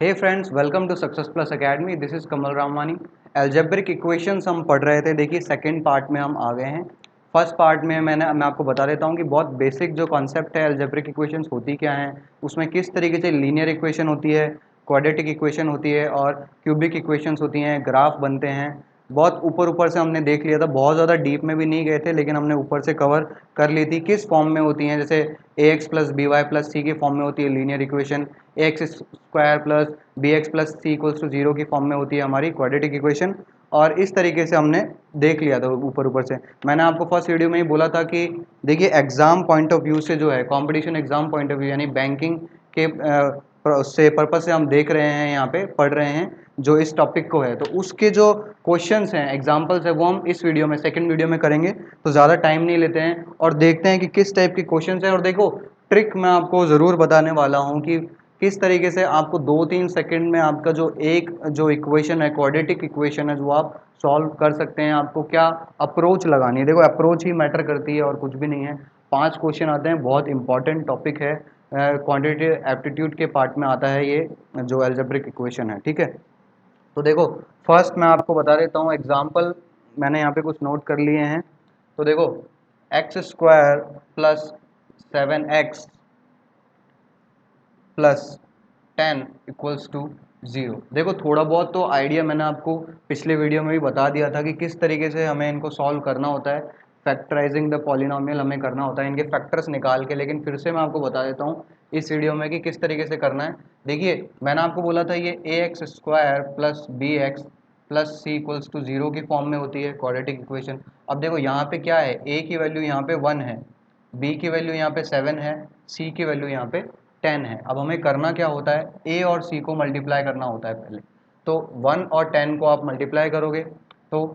Hey friends, welcome to success plus academy. This is Kamal Ramwani. Algebraic equations हम पढ़ रहे थे। देखिए सेकंड पार्ट में हम आ गए हैं। फर्स्ट पार्ट में मैं आपको बता देता हूँ कि बहुत बेसिक जो कॉन्सेप्ट है एल्जेब्रिक इक्वेशंस होती क्या हैं, उसमें किस तरीके से लीनियर इक्वेशन होती है, क्वाड्रेटिक इक्वेशन होती है और क्यूबिक इक्वेशंस होती हैं, ग्राफ बनते हैं। बहुत ऊपर ऊपर से हमने देख लिया था, बहुत ज़्यादा डीप में भी नहीं गए थे, लेकिन हमने ऊपर से कवर कर ली थी किस फॉर्म में होती हैं। जैसे a x plus b y plus c की फॉर्म में होती है linear equation, a x square plus b x plus c equals to zero की फॉर्म में होती है हमारी क्वाड्रेटिक इक्वेशन। और इस तरीके से हमने देख लिया था ऊपर ऊपर से। मैंने आपको फर्स्ट वीडियो में ही बोला था कि देखिए एग्जाम पॉइंट ऑफ व्यू से जो है, competition exam point of view यानी बैंकिंग के से पर्पज से हम देख रहे हैं, यहाँ पे पढ़ रहे हैं जो इस टॉपिक को है, तो उसके जो क्वेश्चंस हैं, एग्जांपल्स है, वो हम इस वीडियो में, सेकंड वीडियो में करेंगे। तो ज़्यादा टाइम नहीं लेते हैं और देखते हैं कि किस टाइप के क्वेश्चंस हैं। और देखो ट्रिक मैं आपको ज़रूर बताने वाला हूँ कि किस तरीके से आपको 2-3 सेकंड में आपका जो इक्वेशन है, क्वाड्रेटिक इक्वेशन है, जो आप सॉल्व कर सकते हैं। आपको क्या अप्रोच लगानी है, देखो अप्रोच ही मैटर करती है और कुछ भी नहीं है। 5 क्वेश्चन आते हैं, बहुत इंपॉर्टेंट टॉपिक है, क्वांटिटेटिव एप्टीट्यूड के पार्ट में आता है ये जो अलजेब्रिक इक्वेशन है, ठीक है। तो देखो फर्स्ट मैं आपको बता देता हूँ एग्जाम्पल, मैंने यहाँ पे कुछ नोट कर लिए हैं। तो देखो x square plus 7x plus 10 equals to 0। देखो थोड़ा बहुत तो आइडिया मैंने आपको पिछले वीडियो में भी बता दिया था कि किस तरीके से हमें इनको सॉल्व करना होता है। फैक्टराइजिंग द पॉलिनोमियल हमें करना होता है इनके फैक्टर्स निकाल के, लेकिन फिर से मैं आपको बता देता हूँ इस वीडियो में कि किस तरीके से करना है। देखिए मैंने आपको बोला था ये a x square plus b x plus c equals to 0 की फॉर्म में होती है क्वाड्रेटिक इक्वेशन। अब देखो यहाँ पे क्या है, ए की वैल्यू यहाँ पे 1 है, बी की वैल्यू यहाँ पे 7 है, सी की वैल्यू यहाँ पे 10 है। अब हमें करना क्या होता है, ए और सी को मल्टीप्लाई करना होता है पहले। तो 1 और 10 को आप मल्टीप्लाई करोगे तो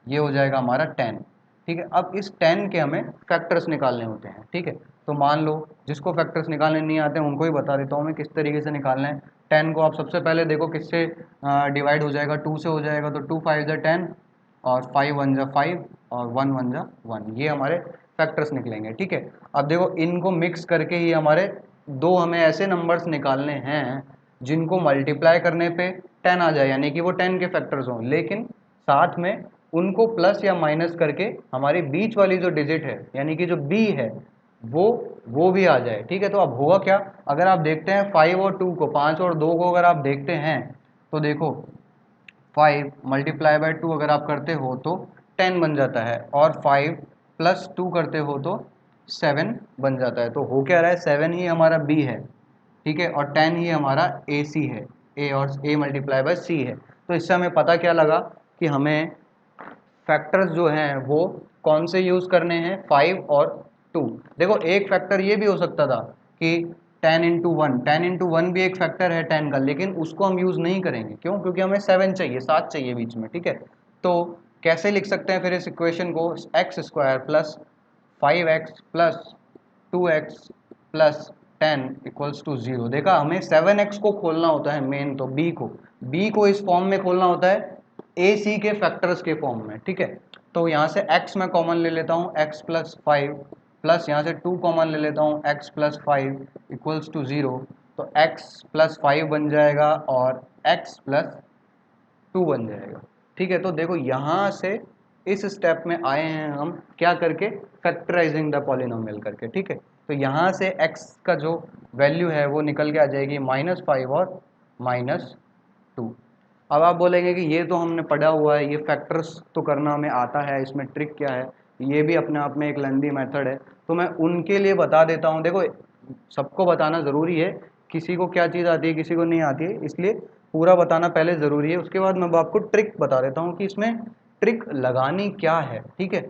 ये हो जाएगा हमारा 10, ठीक है। अब इस 10 के हमें फैक्टर्स निकालने होते हैं, ठीक है। तो मान लो जिसको फैक्टर्स निकालने नहीं आते हैं उनको ही बता देता हूँ मैं किस तरीके से निकालना है। 10 को आप सबसे पहले देखो किससे डिवाइड हो जाएगा, 2 से हो जाएगा। तो 2 5 जा 10 और 5 1 जा 5 और 1 1 जा 1, ये हमारे फैक्टर्स निकलेंगे, ठीक है। अब देखो इनको मिक्स करके ही हमारे दो हमें ऐसे नंबर्स निकालने हैं जिनको मल्टीप्लाई करने पे 10 आ जाए, यानी कि वो 10 के फैक्टर्स हों, लेकिन साथ में उनको प्लस या माइनस करके हमारी बीच वाली जो डिजिट है यानी कि जो बी है वो वो भी आ जाए, ठीक है। तो अब होगा क्या, अगर आप देखते हैं 5 और 2 को, 5 और 2 को अगर आप देखते हैं तो देखो 5 मल्टीप्लाई बाय 2 अगर आप करते हो तो 10 बन जाता है, और 5 प्लस 2 करते हो तो 7 बन जाता है। तो हो क्या रहा है, 7 ही हमारा बी है, ठीक है, और 10 ही हमारा ए सी है, ए और ए मल्टीप्लाई बाय सी है। तो इससे हमें पता क्या लगा कि हमें फैक्टर्स जो हैं वो कौन से यूज़ करने हैं, 5 और 2। देखो एक फैक्टर ये भी हो सकता था कि 10 इंटू वन, 10 इंटू वन भी एक फैक्टर है 10 का, लेकिन उसको हम यूज़ नहीं करेंगे, क्यों, क्योंकि हमें 7 चाहिए, 7 चाहिए बीच में, ठीक है। तो कैसे लिख सकते हैं फिर इस इक्वेशन को, x square plus 5x plus 2x plus 10 equals to 0। देखा, हमें 7x को खोलना होता है मेन, तो b को इस फॉर्म में खोलना होता है ए सी के फैक्टर्स के फॉर्म में, ठीक है। तो यहाँ से x मैं कॉमन ले लेता हूँ, x प्लस 5 प्लस यहाँ से 2 कॉमन ले लेता हूँ, x प्लस 5 इक्वल्स टू 0। तो x प्लस 5 बन जाएगा और x प्लस 2 बन जाएगा, ठीक है। तो देखो यहाँ से इस स्टेप में आए हैं हम क्या करके, फैक्टराइजिंग द पॉलिनोमियल करके, ठीक है। तो यहाँ से x का जो वैल्यू है वो निकल के आ जाएगी -5 और -2। अब आप बोलेंगे कि ये तो हमने पढ़ा हुआ है, ये फैक्टर्स तो करना हमें आता है, इसमें ट्रिक क्या है, ये भी अपने आप में एक लेंदी मेथड है। तो मैं उनके लिए बता देता हूँ। देखो सबको बताना ज़रूरी है, किसी को क्या चीज़ आती है किसी को नहीं आती है, इसलिए पूरा बताना पहले ज़रूरी है। उसके बाद मैं आपको ट्रिक बता देता हूँ कि इसमें ट्रिक लगानी क्या है, ठीक है।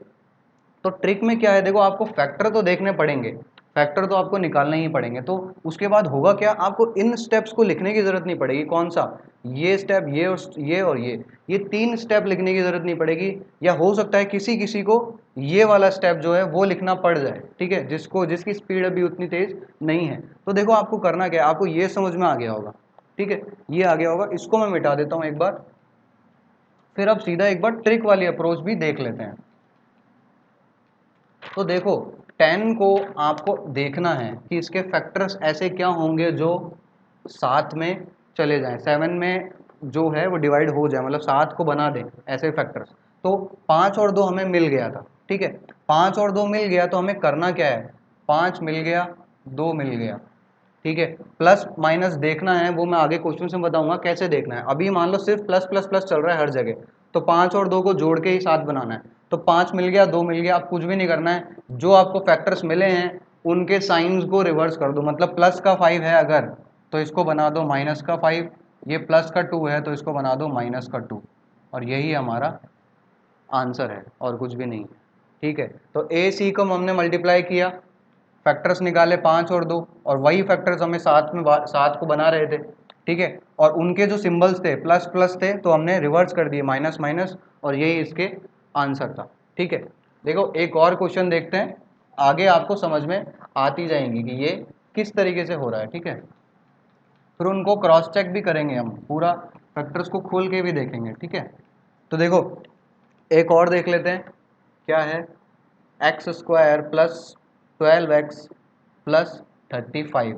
तो ट्रिक में क्या है, देखो आपको फैक्टर तो देखने पड़ेंगे, फैक्टर तो आपको निकालने ही पड़ेंगे। तो उसके बाद होगा क्या, आपको इन स्टेप्स को लिखने की ज़रूरत नहीं पड़ेगी। कौन सा, ये स्टेप, ये 3 स्टेप लिखने की ज़रूरत नहीं पड़ेगी। या हो सकता है किसी किसी को ये वाला स्टेप जो है वो लिखना पड़ जाए, ठीक है, जिसकी स्पीड अभी उतनी तेज़ नहीं है। तो देखो आपको करना क्या है, आपको ये समझ में आ गया होगा, ठीक है, ये आ गया होगा। इसको मैं मिटा देता हूँ एक बार, फिर अब सीधा एक बार ट्रिक वाली अप्रोच भी देख लेते हैं। तो देखो 10 को आपको देखना है कि इसके फैक्टर्स ऐसे क्या होंगे जो साथ में चले जाएं, 7 में जो है वो डिवाइड हो जाए, मतलब 7 को बना दें ऐसे फैक्टर्स। तो 5 और 2 हमें मिल गया था, ठीक है, 5 और 2 मिल गया तो हमें करना क्या है, 5 मिल गया, 2 मिल गया, ठीक है। प्लस माइनस देखना है, वो मैं आगे क्वेश्चन में बताऊंगा कैसे देखना है। अभी मान लो सिर्फ प्लस प्लस प्लस चल रहा है हर जगह, तो 5 और 2 को जोड़ के ही 7 बनाना है। तो 5 मिल गया, 2 मिल गया, अब कुछ भी नहीं करना है, जो आपको फैक्टर्स मिले हैं उनके साइंस को रिवर्स कर दो। मतलब प्लस का 5 है अगर, तो इसको बना दो माइनस का 5, ये प्लस का 2 है तो इसको बना दो माइनस का 2, और यही हमारा आंसर है और कुछ भी नहीं है, ठीक है। तो ए सी को हमने मल्टीप्लाई किया, फैक्टर्स निकाले 5 और 2, और वही फैक्टर्स हमें सात को बना रहे थे, ठीक है। और उनके जो सिंबल्स थे प्लस प्लस थे तो हमने रिवर्स कर दिए माइनस माइनस, और यही इसके आंसर था, ठीक है। देखो एक और क्वेश्चन देखते हैं, आगे आपको समझ में आती जाएंगी कि ये किस तरीके से हो रहा है, ठीक है। फिर उनको क्रॉस चेक भी करेंगे, हम पूरा फैक्टर्स को खोल के भी देखेंगे, ठीक है। तो देखो एक और देख लेते हैं, क्या है, x square plus 12x plus 35,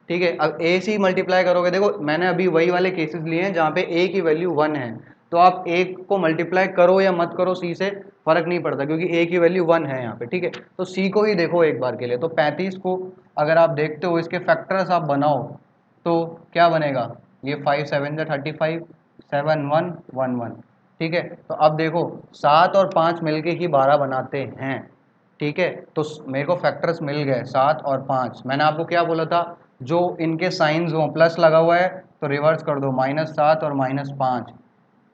ठीक है। अब ए सी मल्टीप्लाई करोगे, देखो मैंने अभी वही वाले केसेस लिए हैं जहाँ पे ए की वैल्यू 1 है, तो आप ए को मल्टीप्लाई करो या मत करो सी से फर्क नहीं पड़ता, क्योंकि ए की वैल्यू 1 है यहाँ पे, ठीक है। तो सी को ही देखो एक बार के लिए, तो 35 को अगर आप देखते हो इसके फैक्टर्स आप बनाओ तो क्या बनेगा, ये 5 7 जा 35, 7 1 1 1, ठीक है। तो अब देखो 7 और 5 मिलके ही 12 बनाते हैं, ठीक है। तो मेरे को फैक्टर्स मिल गए 7 और 5, मैंने आपको क्या बोला था, जो इनके साइंस हो प्लस लगा हुआ है तो रिवर्स कर दो, -7 और -5,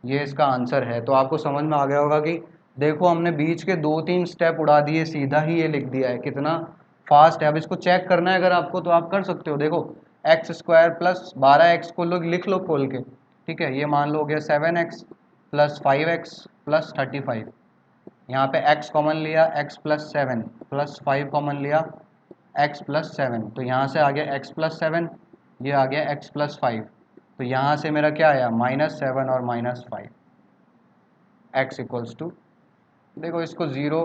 ये इसका आंसर है। तो आपको समझ में आ गया होगा कि देखो हमने बीच के 2-3 स्टेप उड़ा दिए, सीधा ही ये लिख दिया है, कितना फास्ट है। अब इसको चेक करना है अगर आपको तो आप कर सकते हो, देखो एक्स स्क्वायर प्लस 12x को लोग लिख लो खोल के, ठीक है। ये मान लो हो गया 7x प्लस 5x प्लस 35, यहाँ पे x कॉमन लिया, x प्लस 7 प्लस 5 कॉमन लिया, x प्लस 7, तो यहाँ से आ गया x प्लस 7, ये आ गया x प्लस 5, तो यहाँ से मेरा क्या आया -7 और -5, x इक्वल्स टू, देखो इसको ज़ीरो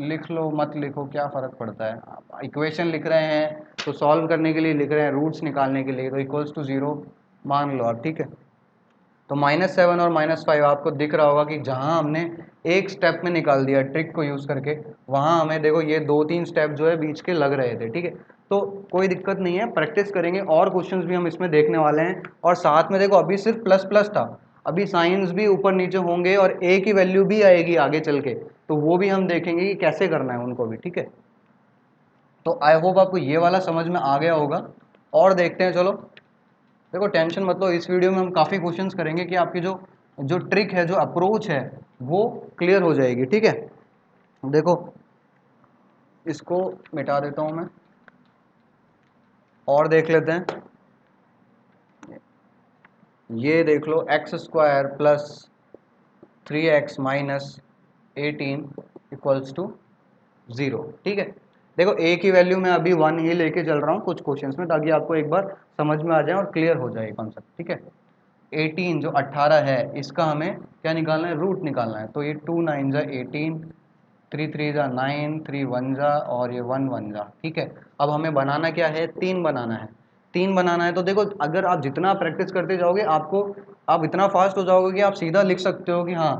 लिख लो मत लिखो क्या फ़र्क पड़ता है, आप इक्वेशन लिख रहे हैं तो सॉल्व करने के लिए लिख रहे हैं, रूट्स निकालने के लिए, तो इक्वल्स टू 0 मान लो आप, ठीक है। तो -7 और -5 आपको दिख रहा होगा कि जहां हमने एक स्टेप में निकाल दिया ट्रिक को यूज़ करके, वहां हमें देखो ये 2-3 स्टेप जो है बीच के लग रहे थे, ठीक है। तो कोई दिक्कत नहीं है, प्रैक्टिस करेंगे, और क्वेश्चंस भी हम इसमें देखने वाले हैं। और साथ में देखो अभी सिर्फ प्लस प्लस था, अभी साइंस भी ऊपर नीचे होंगे और ए की वैल्यू भी आएगी आगे चल के, तो वो भी हम देखेंगे कि कैसे करना है उनको भी, ठीक है। तो आई होप आपको ये वाला समझ में आ गया होगा। और देखते हैं, चलो देखो टेंशन मत लो, इस वीडियो में हम काफ़ी क्वेश्चंस करेंगे कि आपकी जो जो ट्रिक है, जो अप्रोच है, वो क्लियर हो जाएगी, ठीक है। देखो इसको मिटा देता हूँ मैं, और देख लेते हैं, ये देख लो x square plus 3x minus 18 equals to 0, ठीक है। देखो ए की वैल्यू मैं अभी 1 ही लेके चल रहा हूँ कुछ क्वेश्चंस में, ताकि आपको एक बार समझ में आ जाए और क्लियर हो जाए कॉन्सेप्ट, ठीक है। 18 जो 18 है इसका हमें क्या निकालना है, रूट निकालना है। तो ये 2 9 जा 18, 3 3 जा 9, 3 1 जा और ये 1 1 जा, ठीक है। अब हमें बनाना क्या है, 3 बनाना है, 3 बनाना है। तो देखो अगर आप जितना प्रैक्टिस करते जाओगे आपको, आप इतना फास्ट हो जाओगे कि आप सीधा लिख सकते हो कि हाँ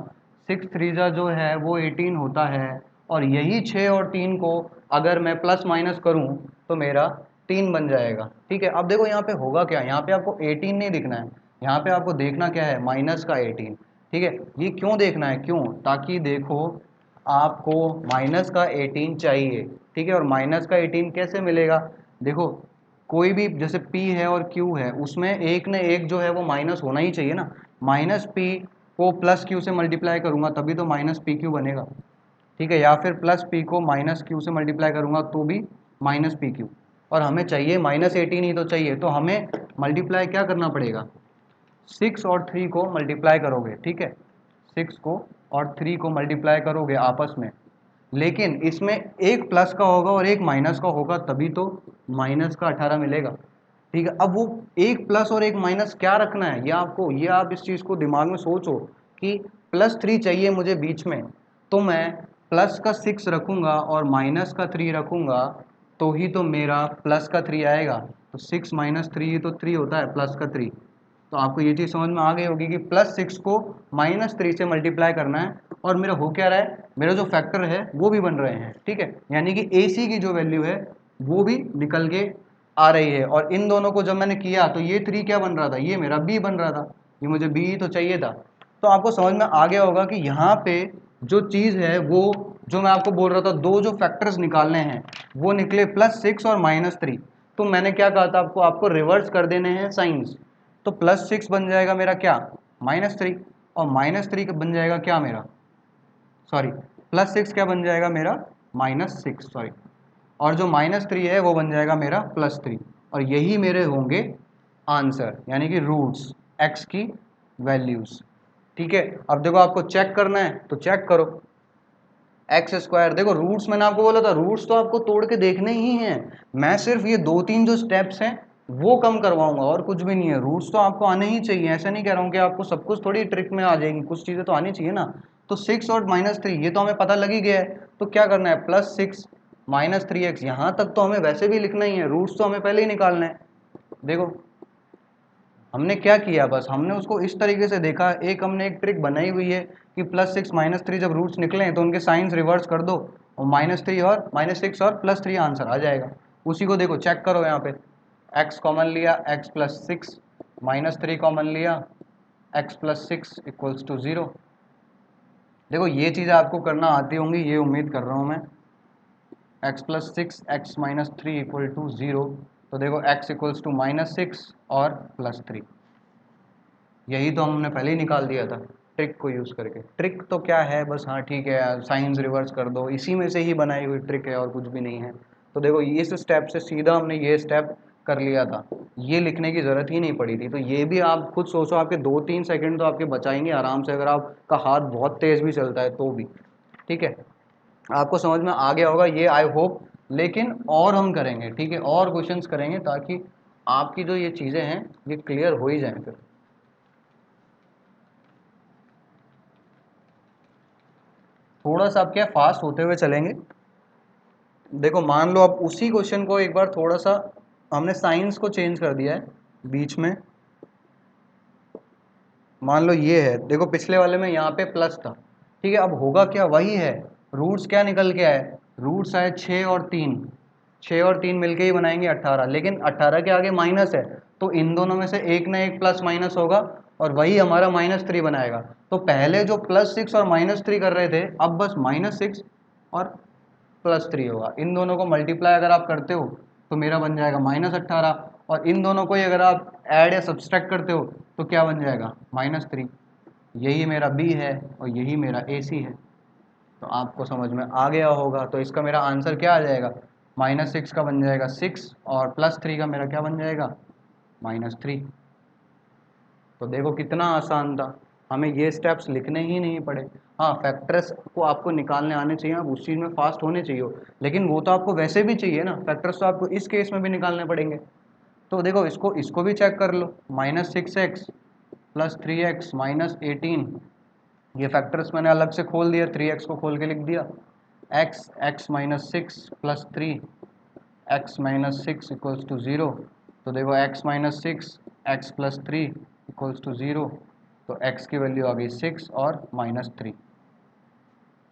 6 3 जा जो है वो 18 होता है, और यही 6 और 3 को अगर मैं प्लस माइनस करूँ तो मेरा 3 बन जाएगा, ठीक है। अब देखो यहाँ पे होगा क्या, यहाँ पे आपको 18 नहीं दिखना है, यहाँ पे आपको देखना क्या है, माइनस का 18, ठीक है। ये क्यों देखना है, क्यों, ताकि देखो आपको माइनस का 18 चाहिए, ठीक है। और माइनस का 18 कैसे मिलेगा, देखो कोई भी जैसे P है और Q है, उसमें एक न एक जो है वो माइनस होना ही चाहिए ना, माइनस P को प्लस Q से मल्टीप्लाई करूंगा तभी तो माइनस PQ बनेगा, ठीक है। या फिर प्लस P को माइनस Q से मल्टीप्लाई करूंगा तो भी माइनस PQ, और हमें चाहिए -18 ही तो चाहिए, तो हमें मल्टीप्लाई क्या करना पड़ेगा, 6 और 3 को मल्टीप्लाई करोगे, ठीक है, 6 को और 3 को मल्टीप्लाई करोगे आपस में, लेकिन इसमें एक प्लस का होगा और एक माइनस का होगा, तभी तो माइनस का 18 मिलेगा, ठीक है। अब वो एक प्लस और एक माइनस क्या रखना है, ये आपको, ये आप इस चीज़ को दिमाग में सोचो कि +3 चाहिए मुझे बीच में, तो मैं प्लस का 6 रखूँगा और माइनस का 3 रखूँगा, तो ही तो मेरा प्लस का 3 आएगा। तो 6 - 3 ही तो 3 होता है, प्लस का 3, तो आपको ये चीज़ समझ में आ गई होगी कि +6 को -3 से मल्टीप्लाई करना है और मेरा हो क्या रहा है, मेरा जो फैक्टर है वो भी बन रहे हैं, ठीक है। यानी कि AC की जो वैल्यू है वो भी निकल के आ रही है। और इन दोनों को जब मैंने किया तो ये 3 क्या बन रहा था, ये मेरा B बन रहा था, ये मुझे B तो चाहिए था। तो आपको समझ में आ गया होगा कि यहाँ पे जो चीज़ है वो, जो मैं आपको बोल रहा था, दो जो फैक्टर्स निकालने हैं वो निकले +6 और -3। तो मैंने क्या कहा था आपको रिवर्स कर देने हैं साइंस। तो +6 बन जाएगा मेरा क्या, -3, और -3 बन जाएगा क्या मेरा, सॉरी, +6 क्या बन जाएगा मेरा, -6, सॉरी, और जो -3 है वो बन जाएगा मेरा +3। और यही मेरे होंगे आंसर, यानी कि रूट्स x की वैल्यूज, ठीक है। अब देखो आपको चेक करना है तो चेक करो, x², देखो रूट्स मैंने आपको बोला था, रूट्स तो आपको तोड़ के देखने ही हैं। मैं सिर्फ ये 2-3 जो स्टेप्स हैं वो कम करवाऊंगा और कुछ भी नहीं है। रूट्स तो आपको आने ही चाहिए, ऐसा नहीं कह रहा हूँ कि आपको सब कुछ थोड़ी ट्रिक में आ जाएगी, कुछ चीज़ें तो आनी चाहिए ना। तो 6 और -3 ये तो हमें पता लग ही गया है। तो क्या करना है, +6 -3x, यहाँ तक तो हमें वैसे भी लिखना ही है, रूट्स तो हमें पहले ही निकालना है। देखो हमने क्या किया, बस हमने उसको इस तरीके से देखा, हमने एक ट्रिक बनाई हुई है कि +6 -3 जब रूट्स निकले तो उनके साइंस रिवर्स कर दो और -3 और -6 और +3 आंसर आ जाएगा। उसी को देखो चेक करो, यहाँ पे x कॉमन लिया, x +6, -3 कॉमन लिया, x +6 = 0। देखो ये चीज़ें आपको करना आती होंगी, ये उम्मीद कर रहा हूँ मैं। x +6 x -3 = 0। तो देखो x = -6 और +3, यही तो हमने पहले ही निकाल दिया था ट्रिक को यूज़ करके। ट्रिक तो क्या है, बस हाँ ठीक है यार, साइंस रिवर्स कर दो, इसी में से ही बनाई हुई ट्रिक है और कुछ भी नहीं है। तो देखो इस स्टेप से सीधा हमने ये स्टेप कर लिया था, ये लिखने की ज़रूरत ही नहीं पड़ी थी। तो ये भी आप खुद सोचो, आपके 2-3 सेकंड तो आपके बचाएंगे आराम से, अगर आपका हाथ बहुत तेज़ भी चलता है तो भी, ठीक है। आपको समझ में आ गया होगा ये, आई होप। लेकिन और हम करेंगे, ठीक है, और क्वेश्चंस करेंगे ताकि आपकी जो ये चीज़ें हैं ये क्लियर हो ही जाएं। फिर थोड़ा सा आप क्या फास्ट होते हुए चलेंगे। देखो मान लो अब उसी क्वेश्चन को एक बार थोड़ा सा हमने साइंस को चेंज कर दिया है बीच में। मान लो ये है, देखो पिछले वाले में यहाँ पे प्लस था, ठीक है। अब होगा क्या, वही है, रूट्स क्या निकल के आए, रूट्स आए 6 और 3, 6 और 3 मिलके ही बनाएंगे 18, लेकिन 18 के आगे माइनस है, तो इन दोनों में से एक ना एक प्लस माइनस होगा और वही हमारा -3 बनाएगा। तो पहले जो +6 और -3 कर रहे थे, अब बस -6 और +3 होगा। इन दोनों को मल्टीप्लाई अगर आप करते हो तो मेरा बन जाएगा -18, और इन दोनों को ही अगर आप ऐड या सब्सट्रैक्ट करते हो तो क्या बन जाएगा, -3। यही मेरा बी है और यही मेरा AC है। तो आपको समझ में आ गया होगा। तो इसका मेरा आंसर क्या आ जाएगा, -6 का बन जाएगा 6 और +3 का मेरा क्या बन जाएगा, -3। तो देखो कितना आसान था, हमें ये स्टेप्स लिखने ही नहीं पड़े। हाँ फैक्टर्स को आपको निकालने आने चाहिए, आप उस चीज़ में फास्ट होने चाहिए हो, लेकिन वो तो आपको वैसे भी चाहिए ना, फैक्टर्स तो आपको इस केस में भी निकालने पड़ेंगे। तो देखो इसको इसको भी चेक कर लो, -6x + 3x -18, ये फैक्टर्स मैंने अलग से खोल दिया, 3x को खोल के लिख दिया, x -6 + 3 x -6 = 0। तो देखो x -6 x + 3 = 0। तो x की वैल्यू आ गई 6 और -3,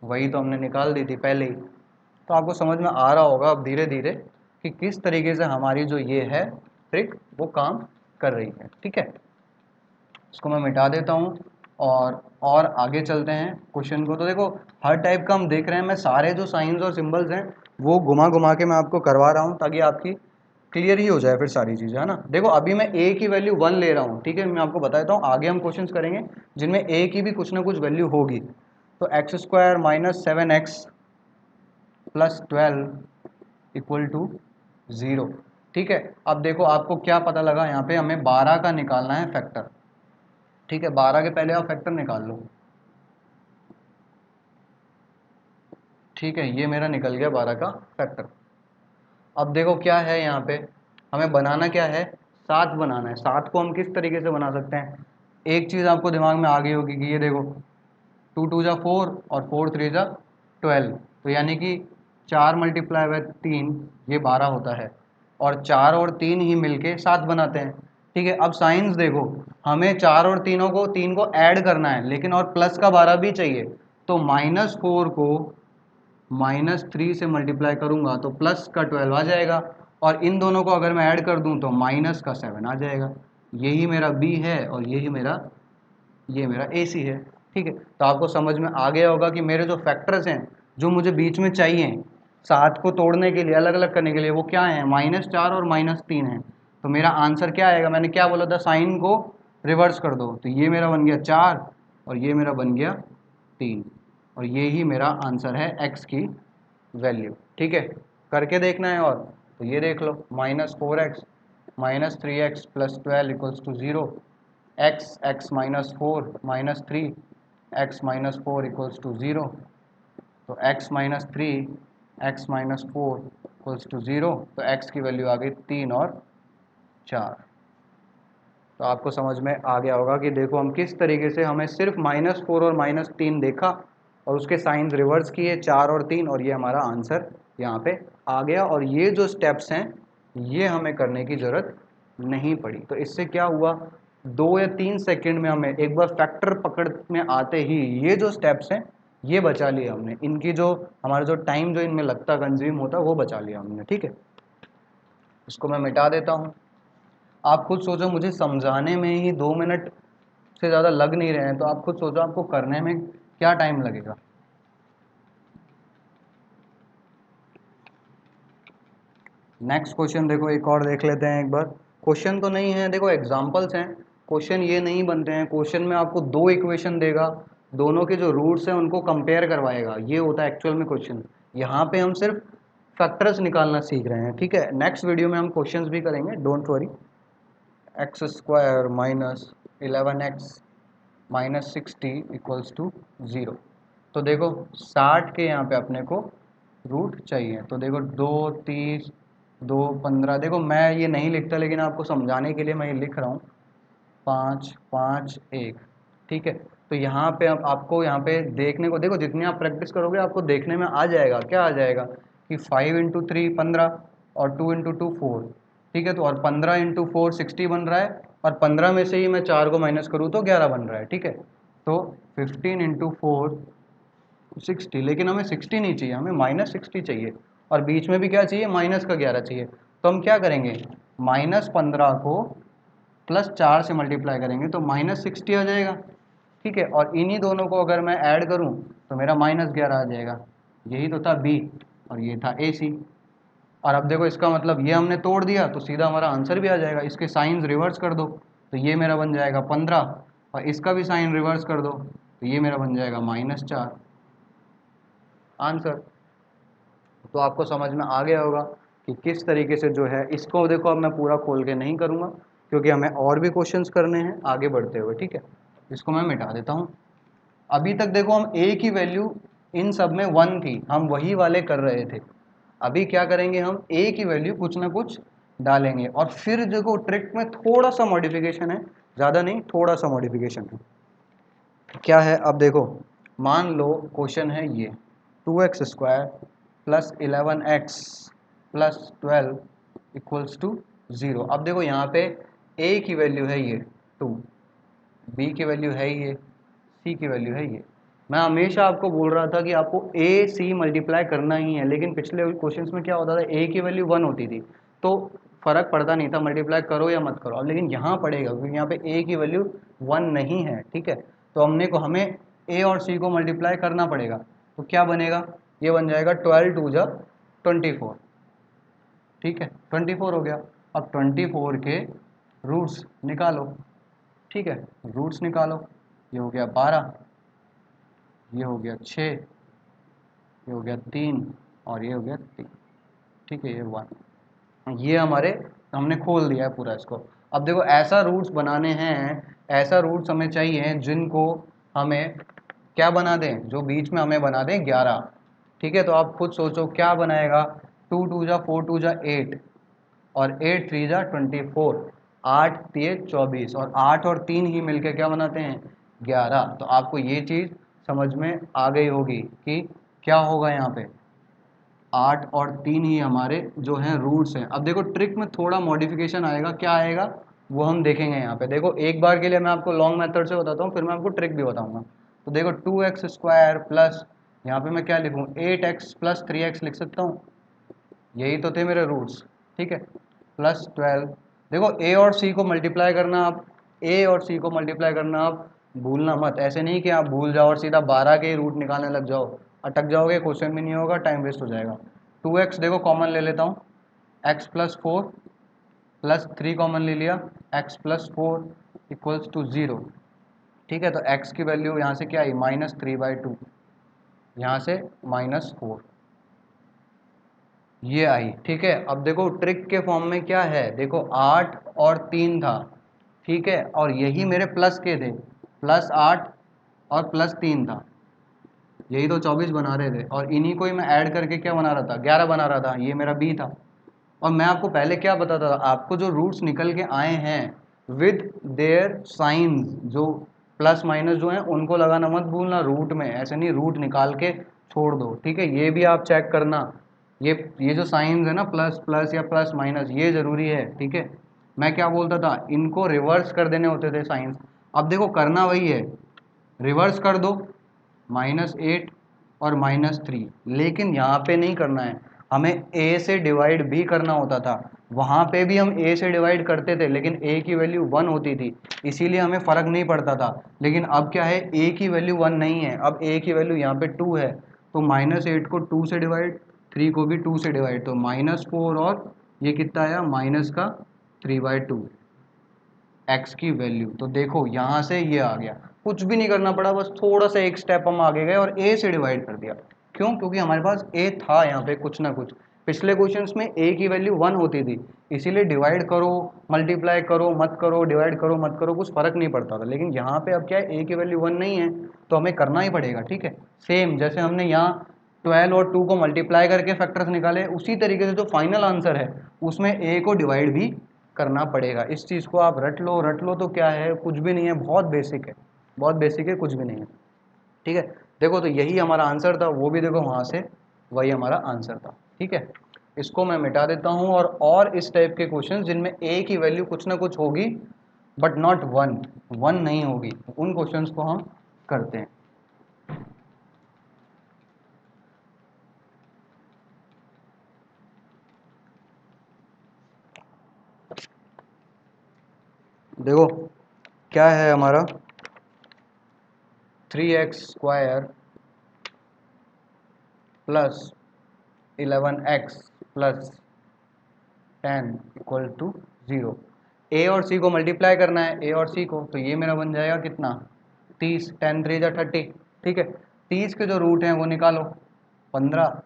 वही तो हमने निकाल दी थी पहले ही। तो आपको समझ में आ रहा होगा अब धीरे धीरे कि किस तरीके से हमारी जो ये है ट्रिक वो काम कर रही है, ठीक है। इसको मैं मिटा देता हूँ और आगे चलते हैं क्वेश्चन को। तो देखो हर टाइप का हम देख रहे हैं, मैं सारे जो साइंस और सिंबल्स हैं वो घुमा घुमा के मैं आपको करवा रहा हूँ ताकि आपकी क्लियर ही हो जाए फिर सारी चीज़ें, है ना। देखो अभी मैं a की वैल्यू 1 ले रहा हूँ, ठीक है, मैं आपको बता देता हूँ, आगे हम क्वेश्चंस करेंगे जिनमें a की भी कुछ ना कुछ वैल्यू होगी। तो x² - 7x + 12 = 0, ठीक है। अब देखो आपको क्या पता लगा, यहाँ पे हमें 12 का निकालना है फैक्टर, ठीक है। 12 के पहले आप फैक्टर निकाल लो, ठीक है, ये मेरा निकल गया 12 का फैक्टर। अब देखो क्या है यहाँ पे, हमें बनाना क्या है, 7 बनाना है। 7 को हम किस तरीके से बना सकते हैं, एक चीज़ आपको दिमाग में आ गई होगी कि ये देखो 2 2 = 4 और 4 3 = 12, तो यानी कि 4 × 3 ये 12 होता है, और 4 और 3 ही मिलके 7 बनाते हैं, ठीक है। अब साइंस देखो, हमें 4 और तीन को ऐड करना है, लेकिन और प्लस का 12 भी चाहिए। तो -4 को -3 से मल्टीप्लाई करूंगा तो प्लस का 12 आ जाएगा, और इन दोनों को अगर मैं ऐड कर दूं तो माइनस का 7 आ जाएगा। यही मेरा बी है और ये मेरा ए सी है। ठीक है, तो आपको समझ में आ गया होगा कि मेरे जो फैक्टर्स हैं जो मुझे बीच में चाहिए 7 को तोड़ने के लिए, अलग अलग करने के लिए, वो क्या है, -4 और -3 है। तो मेरा आंसर क्या आएगा, मैंने क्या बोला था, साइन को रिवर्स कर दो, तो ये मेरा बन गया 4 और ये मेरा बन गया 3, और ये ही मेरा आंसर है एक्स की वैल्यू। ठीक है, करके देखना है, और तो ये देख लो, -4x -3x + 12 = 0, x -4 -3 x -4 = 0, तो x -3 x -4 = 0, तो x की वैल्यू आ गई 3 और 4। तो आपको समझ में आ गया होगा कि देखो हम किस तरीके से, हमें सिर्फ -4 और -3 देखा और उसके साइंस रिवर्स किए 4 और 3, और ये हमारा आंसर यहाँ पे आ गया। और ये जो स्टेप्स हैं ये हमें करने की ज़रूरत नहीं पड़ी। तो इससे क्या हुआ, 2 या 3 सेकंड में हमें एक बार फैक्टर पकड़ में आते ही ये जो स्टेप्स हैं ये बचा लिया हमने, इनकी जो हमारा जो टाइम जो इनमें लगता कंज्यूम होता वो बचा लिया हमने। ठीक है, इसको मैं मिटा देता हूँ। आप खुद सोचो, मुझे समझाने में ही 2 मिनट से ज़्यादा लग नहीं रहे हैं, तो आप खुद सोचो आपको करने में क्या टाइम लगेगा। नेक्स्ट क्वेश्चन देखो, एक और देख लेते हैं एक बार। क्वेश्चन तो नहीं है, देखो एग्जांपल्स हैं। क्वेश्चन ये नहीं बनते हैं, क्वेश्चन में आपको 2 इक्वेशन देगा, दोनों के जो रूट्स हैं उनको कंपेयर करवाएगा, ये होता है एक्चुअल में क्वेश्चन। यहाँ पे हम सिर्फ फैक्टर्स निकालना सीख रहे हैं। ठीक है, नेक्स्ट वीडियो में हम क्वेश्चंस भी करेंगे, डोंट वरी। x² - 11x - 60 = 0। तो देखो 60 के यहाँ पे अपने को रूट चाहिए, तो देखो 2 30 2 15, देखो मैं ये नहीं लिखता लेकिन आपको समझाने के लिए मैं ये लिख रहा हूँ, 5 5 1। ठीक है, तो यहाँ पे अब आपको यहाँ पे देखने को, देखो जितनी आप प्रैक्टिस करोगे आपको देखने में आ जाएगा, क्या आ जाएगा कि 5 × 3 15 और 2 × 2 4। ठीक है, तो और 15 × 4 60 बन रहा है, और 15 में से ही मैं 4 को माइनस करूँ तो 11 बन रहा है। ठीक है, तो 15 × 4 60, लेकिन हमें 60 नहीं चाहिए, हमें -60 चाहिए, और बीच में भी क्या चाहिए, -11 चाहिए। तो हम क्या करेंगे, -15 को +4 से मल्टीप्लाई करेंगे तो -60 आ जाएगा। ठीक है, और इन्हीं दोनों को अगर मैं ऐड करूं तो मेरा -11 आ जाएगा। यही तो था बी और ये था ए सी। और अब देखो इसका मतलब ये हमने तोड़ दिया तो सीधा हमारा आंसर भी आ जाएगा। इसके साइंस रिवर्स कर दो तो ये मेरा बन जाएगा 15, और इसका भी साइन रिवर्स कर दो तो ये मेरा बन जाएगा -4 आंसर। तो आपको समझ में आ गया होगा कि किस तरीके से जो है इसको, देखो अब मैं पूरा खोल के नहीं करूँगा क्योंकि हमें और भी क्वेश्चंस करने हैं आगे बढ़ते हुए। ठीक है, इसको मैं मिटा देता हूँ। अभी तक देखो हम ए की वैल्यू इन सब में 1 थी, हम वही वाले कर रहे थे। अभी क्या करेंगे, हम ए की वैल्यू कुछ ना कुछ डालेंगे, और फिर देखो ट्रिक में थोड़ा सा मॉडिफिकेशन है, ज़्यादा नहीं, थोड़ा सा मॉडिफिकेशन है। क्या है, अब देखो मान लो क्वेश्चन है ये 2x² + 11x + 12 = 0। अब देखो यहाँ पे a की वैल्यू है ये 2, b की वैल्यू है ये, c की वैल्यू है ये। मैं हमेशा आपको बोल रहा था कि आपको a c मल्टीप्लाई करना ही है, लेकिन पिछले क्वेश्चंस में क्या होता था, a की वैल्यू 1 होती थी तो फर्क पड़ता नहीं था, मल्टीप्लाई करो या मत करो। अब लेकिन यहाँ पड़ेगा क्योंकि यहाँ पे a की वैल्यू 1 नहीं है। ठीक है, तो हमें a और c को मल्टीप्लाई करना पड़ेगा, तो क्या बनेगा, ये बन जाएगा 12 2 जा 24। ठीक है, 24 हो गया। अब 24 के रूट्स निकालो। ठीक है, रूट्स निकालो, ये हो गया 12, ये हो गया 6, ये हो गया 3 और ये हो गया 3। ठीक है, ये 1, ये हमारे हमने खोल दिया है पूरा इसको। अब देखो ऐसा रूट्स बनाने हैं, ऐसा रूट्स हमें चाहिए जिनको हमें क्या बना दें, जो बीच में हमें बना दें 11। ठीक है, तो आप खुद सोचो क्या बनाएगा, 2 2 जा 4 2 जा 8 और 8 3 जा 24, 8 3 24, और 8 और 3 ही मिलके क्या बनाते हैं 11। तो आपको ये चीज़ समझ में आ गई होगी कि क्या होगा यहाँ पे, 8 और 3 ही हमारे जो हैं रूट्स हैं। अब देखो ट्रिक में थोड़ा मॉडिफिकेशन आएगा, क्या आएगा, वो हम देखेंगे यहाँ पे। देखो एक बार के लिए मैं आपको लॉन्ग मेथड से बताता हूँ, फिर मैं आपको ट्रिक भी बताऊंगा। तो देखो 2x² प्लस, यहाँ पे मैं क्या लिखूँ, 8x प्लस 3x लिख सकता हूँ, यही तो थे मेरे रूट्स, ठीक है, प्लस 12। देखो ए और सी को मल्टीप्लाई करना, आप ए और सी को मल्टीप्लाई करना आप भूलना मत। ऐसे नहीं कि आप भूल जाओ और सीधा 12 के ही रूट निकालने लग जाओ, अटक जाओगे, क्वेश्चन भी नहीं होगा, टाइम वेस्ट हो जाएगा। 2x देखो कॉमन ले लेता हूँ, x प्लस 4 प्लस 3 कॉमन ले लिया, x प्लस 4 इक्वल्स टू 0, ठीक है। तो x की वैल्यू यहाँ से क्या आई, -3/2, यहाँ से -4 ये आई, ठीक है। अब देखो ट्रिक के फॉर्म में क्या है, देखो 8 और 3 था, ठीक है, और यही मेरे प्लस के थे, +8 और +3 था, यही तो 24 बना रहे थे, और इन्हीं को ही मैं ऐड करके क्या बना रहा था, 11 बना रहा था, ये मेरा बी था। और मैं आपको पहले क्या बताता था, आपको जो रूट्स निकल के आए हैं विद देयर साइंस, जो प्लस माइनस जो हैं उनको लगाना मत भूलना रूट में, ऐसे नहीं रूट निकाल के छोड़ दो, ठीक है, ये भी आप चेक करना। ये जो साइंस है ना, प्लस प्लस या प्लस माइनस, ये ज़रूरी है, ठीक है। मैं क्या बोलता था, इनको रिवर्स कर देने होते थे साइंस। अब देखो करना वही है, रिवर्स कर दो, -8 और -3, लेकिन यहाँ पे नहीं करना है, हमें a से डिवाइड भी करना होता था। वहाँ पे भी हम a से डिवाइड करते थे, लेकिन a की वैल्यू 1 होती थी, इसीलिए हमें फ़र्क नहीं पड़ता था। लेकिन अब क्या है, a की वैल्यू 1 नहीं है, अब a की वैल्यू यहाँ पे 2 है, तो -8 को 2 से डिवाइड, 3 को भी 2 से डिवाइड, तो -4 और ये कितना आया, माइनस का 3/2 x की वैल्यू। तो देखो यहाँ से ये आ गया, कुछ भी नहीं करना पड़ा, बस थोड़ा सा एक स्टेप हम आगे गए और a से डिवाइड कर दिया। क्यों, क्योंकि हमारे पास a था यहाँ पे कुछ ना कुछ, पिछले क्वेश्चंस में a की वैल्यू 1 होती थी, इसीलिए डिवाइड करो मल्टीप्लाई करो मत करो, डिवाइड करो मत करो, कुछ फर्क नहीं पड़ता था। लेकिन यहाँ पे अब क्या है, a की वैल्यू 1 नहीं है, तो हमें करना ही पड़ेगा, ठीक है। सेम जैसे हमने यहाँ 12 और 2 को मल्टीप्लाई करके फैक्टर्स निकाले, उसी तरीके से जो फाइनल आंसर है उसमें a को डिवाइड भी करना पड़ेगा। इस चीज़ को आप रट लो तो क्या है, कुछ भी नहीं है, बहुत बेसिक है, बहुत बेसिक है, कुछ भी नहीं है, ठीक है। देखो तो यही हमारा आंसर था, वो भी देखो वहाँ से वही हमारा आंसर था, ठीक है। इसको मैं मिटा देता हूँ, और इस टाइप के क्वेश्चन जिनमें a की वैल्यू कुछ ना कुछ होगी बट नॉट 1 नहीं होगी, उन क्वेश्चंस को हम करते हैं। देखो क्या है हमारा, 3x² plus 11x plus 10 equal to 0। A और सी को मल्टीप्लाई करना है, ए और सी को, तो ये मेरा बन जाएगा कितना, 30, 10 3 जा 30, ठीक है। 30 के जो रूट हैं वो निकालो, 15,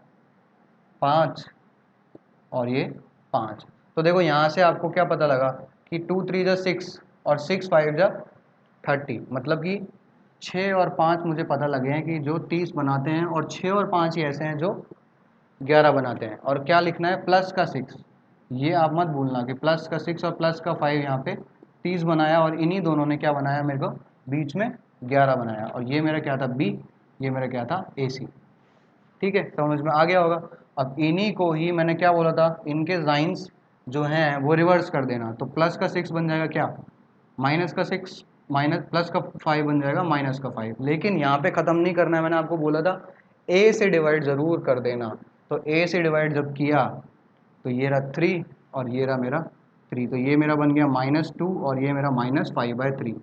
5 और ये 5। तो देखो यहाँ से आपको क्या पता लगा कि 2 3 जा 6 और 6 5 जा 30, मतलब कि 6 और 5 मुझे पता लगे हैं कि जो 30 बनाते हैं, और 6 और 5 ही ऐसे हैं जो 11 बनाते हैं। और क्या लिखना है, प्लस का 6, ये आप मत भूलना कि प्लस का 6 और प्लस का 5 यहाँ पे 30 बनाया, और इन्हीं दोनों ने क्या बनाया, मेरे को बीच में 11 बनाया, और ये मेरा क्या था, बी, ये मेरा क्या था, ए सी, ठीक है, समझ में आ गया होगा। अब इन्हीं को ही मैंने क्या बोला था, इनके साइंस जो हैं वो रिवर्स कर देना, तो प्लस का 6 बन जाएगा क्या, माइनस का 6, माइनस प्लस का 5 बन जाएगा माइनस का 5। लेकिन यहाँ पे ख़त्म नहीं करना है, मैंने आपको बोला था ए से डिवाइड ज़रूर कर देना। तो ए से डिवाइड जब किया तो ये रहा 3 और ये रहा मेरा 3, तो ये मेरा बन गया -2 और ये मेरा -5/3,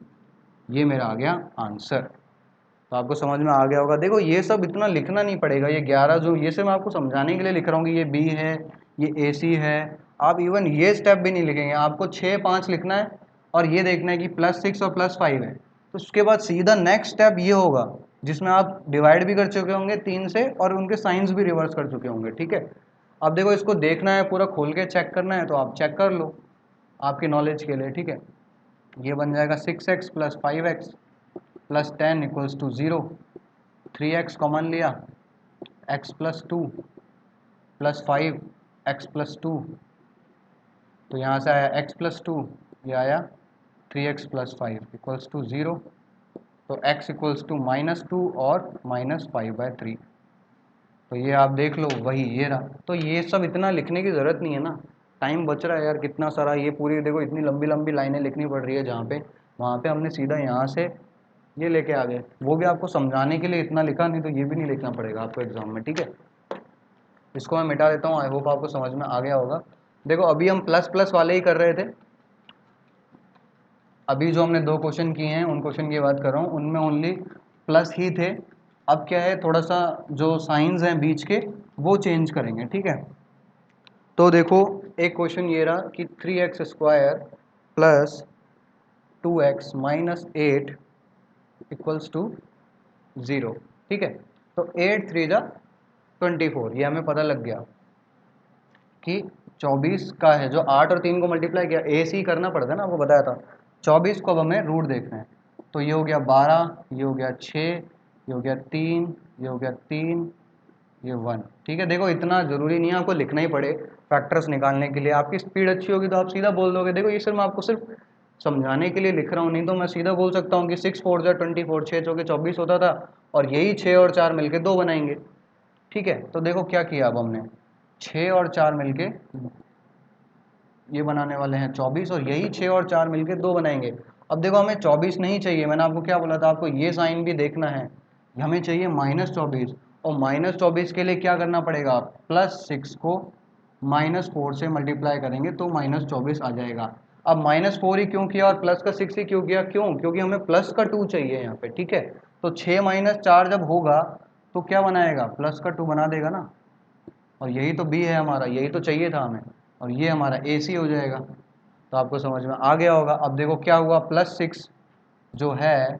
ये मेरा आ गया आंसर। तो आपको समझ में आ गया होगा। देखो ये सब इतना लिखना नहीं पड़ेगा, ये 11 जो ये सब मैं आपको समझाने के लिए लिख रहा हूँ कि ये बी है, ये ए सी है, आप इवन ये स्टेप भी नहीं लिखेंगे, आपको 6 5 लिखना है और ये देखना है कि +6 और +5 है, तो उसके बाद सीधा नेक्स्ट स्टेप ये होगा जिसमें आप डिवाइड भी कर चुके होंगे 3 से और उनके साइंस भी रिवर्स कर चुके होंगे, ठीक है। अब देखो इसको देखना है, पूरा खोल के चेक करना है, तो आप चेक कर लो आपकी नॉलेज के लिए, ठीक है। ये बन जाएगा 6x + 5x + 10 = 0, 3x कॉमन लिया, x + 2 + 5 x + 2, तो यहाँ से आया x + 2, ये आया 3x + 5 = 0, तो x = -2 और -5/3। तो ये आप देख लो, वही ये रहा। तो ये सब इतना लिखने की ज़रूरत नहीं है ना, टाइम बच रहा है यार कितना सारा, ये पूरी देखो इतनी लंबी लंबी लाइनें लिखनी पड़ रही है जहाँ पे, वहाँ पे हमने सीधा यहाँ से ये लेके आ गए, वो भी आपको समझाने के लिए इतना लिखा, नहीं तो ये भी नहीं लिखना पड़ेगा आपको एग्जाम में, ठीक है। इसको मैं मिटा देता हूँ, आई होप आपको समझ में आ गया होगा। देखो अभी हम प्लस प्लस वाले ही कर रहे थे, अभी जो हमने 2 क्वेश्चन किए हैं उन क्वेश्चन की बात कर रहा हूँ, उनमें ओनली प्लस ही थे। अब क्या है, थोड़ा सा जो साइंस हैं बीच के वो चेंज करेंगे, ठीक है। तो देखो एक क्वेश्चन ये रहा कि 3x² plus 2x minus 8 equals to 0, ठीक है। तो 8 3 जा 24, ये हमें पता लग गया कि 24 का है, जो 8 और 3 को मल्टीप्लाई किया, ए सी करना पड़ता है ना, आपको बताया था। 24 को अब हमें रूट देखना है, तो ये हो गया 12, ये हो गया 6, ये हो गया 3, ये हो गया 3, ये 1, ठीक है। देखो इतना ज़रूरी नहीं है आपको लिखना ही पड़े फैक्टर्स निकालने के लिए, आपकी स्पीड अच्छी होगी तो आप सीधा बोल दोगे। देखो ये सिर्फ मैं आपको सिर्फ समझाने के लिए लिख रहा हूँ, नहीं तो मैं सीधा बोल सकता हूँ कि 6 4 जा 24, 6 चौके 24 होता था, और यही 6 और 4 मिलके 2 बनाएंगे, ठीक है। तो देखो क्या किया अब हमने, 6 और 4 मिलके ये बनाने वाले हैं 24, और यही 6 और 4 मिलके 2 बनाएंगे। अब देखो हमें 24 नहीं चाहिए, मैंने आपको क्या बोला था, आपको ये साइन भी देखना है, हमें चाहिए -24, और -24 के लिए क्या करना पड़ेगा, +6 को -4 से मल्टीप्लाई करेंगे तो -24 आ जाएगा। अब -4 ही क्यों किया और प्लस का 6 ही क्यों किया, क्यों, क्योंकि हमें प्लस का 2 चाहिए यहाँ पे, ठीक है। तो 6 - 4 जब होगा तो क्या बनाएगा, प्लस का 2 बना देगा ना, और यही तो बी है हमारा, यही तो चाहिए था हमें, और ये हमारा ए सी हो जाएगा। तो आपको समझ में आ गया होगा। अब देखो क्या हुआ, +6 जो है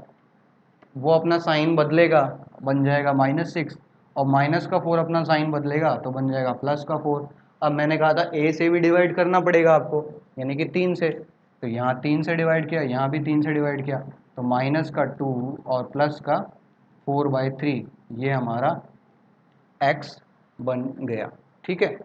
वो अपना साइन बदलेगा, बन जाएगा -6, और -4 अपना साइन बदलेगा तो बन जाएगा +4। अब मैंने कहा था ए से भी डिवाइड करना पड़ेगा आपको, यानी कि 3 से, तो यहाँ 3 से डिवाइड किया, यहाँ भी 3 से डिवाइड किया, तो -2 और प्लस का 4/3, ये हमारा x बन गया, ठीक है।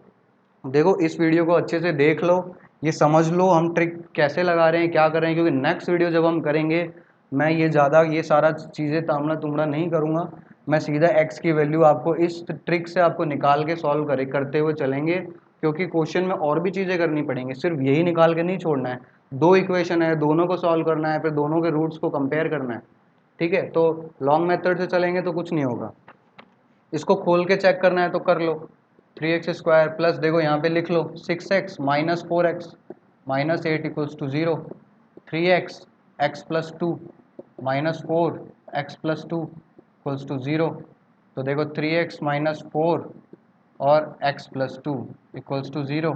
देखो इस वीडियो को अच्छे से देख लो, ये समझ लो हम ट्रिक कैसे लगा रहे हैं, क्या कर रहे हैं, क्योंकि नेक्स्ट वीडियो जब हम करेंगे मैं ये ज़्यादा ये सारा चीज़ें तामड़ा तुमड़ा नहीं करूँगा, मैं सीधा x की वैल्यू आपको इस ट्रिक से आपको निकाल के सॉल्व करते हुए चलेंगे, क्योंकि क्वेश्चन में और भी चीज़ें करनी पड़ेंगी, सिर्फ यही निकाल के नहीं छोड़ना है। 2 इक्वेशन है, दोनों को सॉल्व करना है, फिर दोनों के रूट्स को कंपेयर करना है, ठीक है। तो लॉन्ग मेथड से चलेंगे तो कुछ नहीं होगा, इसको खोल के चेक करना है तो कर लो। 3x² प्लस, देखो यहाँ पे लिख लो 6x minus 4x minus 8 equals to 0, 3x x plus 2 minus 4 x plus 2 equals to 0। तो देखो 3x माइनस 4 और x प्लस 2 इक्वल्स टू 0,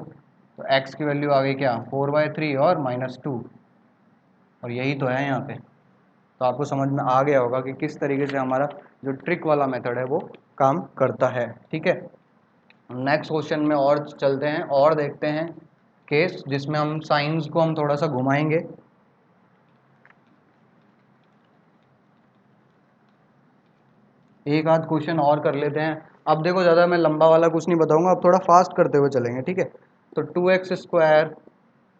तो x की वैल्यू आ गई क्या, 4/3 और -2, और यही तो है यहाँ पे। तो आपको समझ में आ गया होगा कि किस तरीके से हमारा जो ट्रिक वाला मेथड है वो काम करता है, ठीक है। नेक्स्ट क्वेश्चन में और चलते हैं और देखते हैं केस जिसमें हम साइंस को हम थोड़ा सा घुमाएंगे। एक आध क्वेश्चन और कर लेते हैं। अब देखो ज़्यादा मैं लंबा वाला कुछ नहीं बताऊंगा, अब थोड़ा फास्ट करते हुए चलेंगे, ठीक है। तो 2x²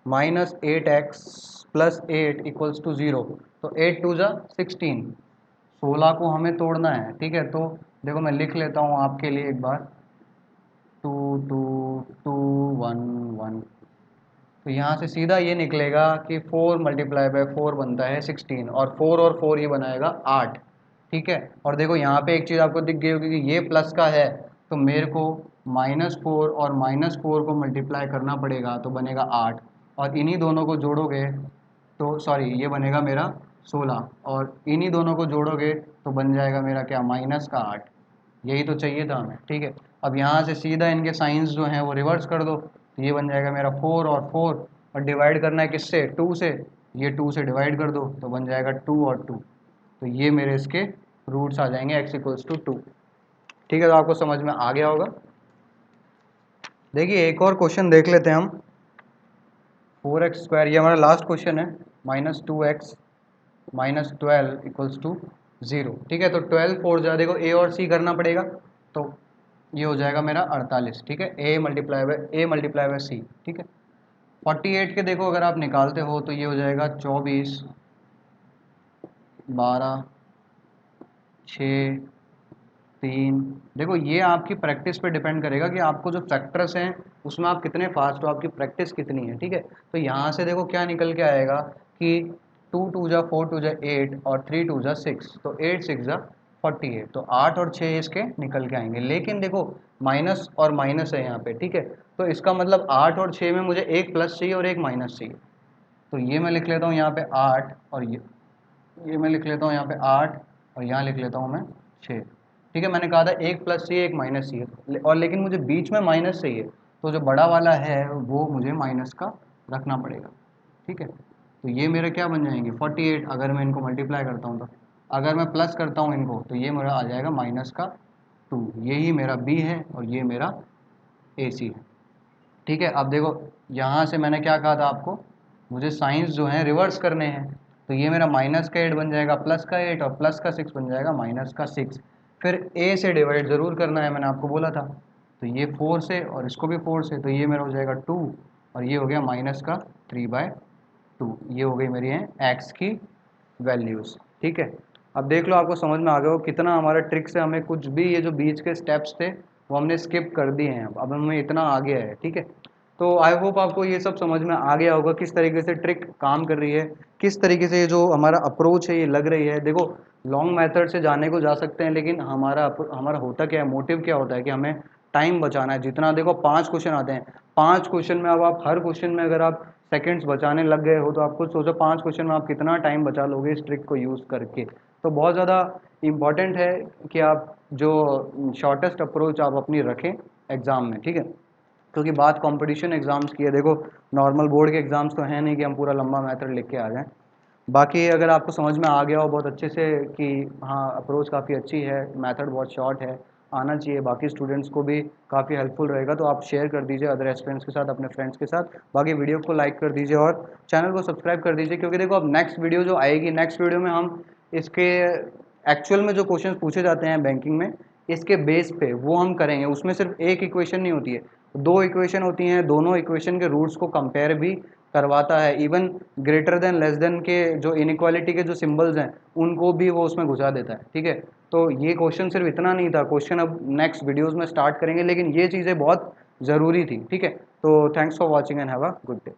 minus 8x plus 8 equals to 0, तो 8 2 जा 16, 16 को हमें तोड़ना है, ठीक है। तो देखो मैं लिख लेता हूँ आपके लिए एक बार, 2 2 2 1 1, तो यहाँ से सीधा ये निकलेगा कि 4 × 4 बनता है 16, और 4 ये बनाएगा 8, ठीक है। और देखो यहाँ पे एक चीज़ आपको दिख गई होगी कि ये प्लस का है, तो मेरे को -4 और -4 को मल्टीप्लाई करना पड़ेगा तो बनेगा 8, और इन्हीं दोनों को जोड़ोगे तो सॉरी ये बनेगा मेरा 16, और इन्हीं दोनों को जोड़ोगे तो बन जाएगा मेरा क्या, -8। यही तो चाहिए था हमें, ठीक है। अब यहाँ से सीधा इनके साइंस जो हैं वो रिवर्स कर दो, तो ये बन जाएगा मेरा 4 और 4, और डिवाइड करना है किससे, 2 से, ये 2 से डिवाइड कर दो तो बन जाएगा 2 और 2, तो ये मेरे इसके रूट्स आ जाएंगे x इक्वल्स टू 2, ठीक है। तो आपको समझ में आ गया होगा। देखिए एक और क्वेश्चन देख लेते हैं हम, 4x², ये हमारा लास्ट क्वेश्चन है, -2x माइनस 12 इक्वल्स टू 0, ठीक है। तो 12 4 जा, देखो a और c करना पड़ेगा, तो ये हो जाएगा मेरा 48, ठीक है, a×c, ठीक है। 48 के देखो अगर आप निकालते हो तो ये हो जाएगा 24 12 6 3, देखो ये आपकी प्रैक्टिस पे डिपेंड करेगा कि आपको जो फैक्टर्स हैं उसमें आप कितने फास्ट हो, आपकी प्रैक्टिस कितनी है, ठीक है। तो यहाँ से देखो क्या निकल के आएगा कि 2 2 जा 4 2 जा 8 और 3 2 जा 6, तो 8 6 जा 48, तो 8 और 6 इसके निकल के आएंगे। लेकिन देखो माइनस और माइनस है यहाँ पे, ठीक है। तो इसका मतलब 8 और 6 में मुझे एक प्लस चाहिए और एक माइनस चाहिए। तो ये मैं लिख लेता हूँ यहाँ पे 8, और ये मैं लिख लेता हूँ यहाँ पे 8, और यहाँ लिख लेता हूँ मैं 6, ठीक है। मैंने कहा था एक प्लस चाहिए एक माइनस चाहिए, और लेकिन मुझे बीच में माइनस चाहिए, तो जो बड़ा वाला है वो मुझे माइनस का रखना पड़ेगा, ठीक है। तो ये मेरे क्या बन जाएंगे 48, अगर मैं इनको मल्टीप्लाई करता हूँ तो। अगर मैं प्लस करता हूँ इनको तो ये मेरा आ जाएगा माइनस का 2, यही मेरा बी है और ये मेरा ए सी है, ठीक है। अब देखो यहाँ से मैंने क्या कहा था आपको, मुझे साइंस जो है रिवर्स करने हैं। तो ये मेरा माइनस का 8 बन जाएगा प्लस का 8, और प्लस का 6 बन जाएगा माइनस का 6। फिर ए से डिवाइड ज़रूर करना है, मैंने आपको बोला था। तो ये 4 से और इसको भी 4 से, तो ये मेरा हो जाएगा 2, और ये हो गया माइनस का 3/2। ये हो गई मेरी है एक्स की वैल्यूज़, ठीक है। अब देख लो आपको समझ में आ गया हो कितना हमारा ट्रिक से हमें कुछ भी ये जो बीच के स्टेप्स थे वो हमने स्किप कर दिए हैं, अब हमें इतना आ गया है, ठीक है। तो आई होप आपको ये सब समझ में आ गया होगा किस तरीके से ट्रिक काम कर रही है, किस तरीके से ये जो हमारा अप्रोच है ये लग रही है। देखो लॉन्ग मेथड से जाने को जा सकते हैं, लेकिन हमारा होता क्या है, मोटिव क्या होता है कि हमें टाइम बचाना है। जितना देखो 5 क्वेश्चन आते हैं, 5 क्वेश्चन में अब आप हर क्वेश्चन में अगर आप सेकंड्स बचाने लग गए हो तो आप खुद सोचो 5 क्वेश्चन में आप कितना टाइम बचा लोगे इस ट्रिक को यूज़ करके। तो बहुत ज़्यादा इम्पॉर्टेंट है कि आप जो शॉर्टेस्ट अप्रोच आप अपनी रखें एग्ज़ाम में, ठीक है। क्योंकि बात कंपटीशन एग्ज़ाम्स की है, देखो नॉर्मल बोर्ड के एग्ज़ाम्स तो हैं नहीं कि हम पूरा लंबा मेथड लिख के आ जाएं। बाकी अगर आपको समझ में आ गया हो बहुत अच्छे से कि हाँ अप्रोच काफ़ी अच्छी है, मेथड बहुत शॉर्ट है, आना चाहिए, बाकी स्टूडेंट्स को भी काफ़ी हेल्पफुल रहेगा, तो आप शेयर कर दीजिए अदर एस्पिरेंट्स के साथ, अपने फ्रेंड्स के साथ। बाकी वीडियो को लाइक कर दीजिए और चैनल को सब्सक्राइब कर दीजिए, क्योंकि देखो अब नेक्स्ट वीडियो जो आएगी, नेक्स्ट वीडियो में हम इसके एक्चुअल में जो क्वेश्चन पूछे जाते हैं बैंकिंग में इसके बेस पे वो हम करेंगे। उसमें सिर्फ एक इक्वेशन नहीं होती है, 2 इक्वेशन होती हैं, दोनों इक्वेशन के रूट्स को कंपेयर भी करवाता है। Even greater than less than के जो इनइक्वालिटी के जो सिंबल्स हैं उनको भी वो उसमें घुसा देता है, ठीक है। तो ये क्वेश्चन सिर्फ इतना नहीं था, क्वेश्चन अब नेक्स्ट वीडियोस में स्टार्ट करेंगे, लेकिन ये चीज़ें बहुत ज़रूरी थी, ठीक है। तो thanks for watching and have a good day.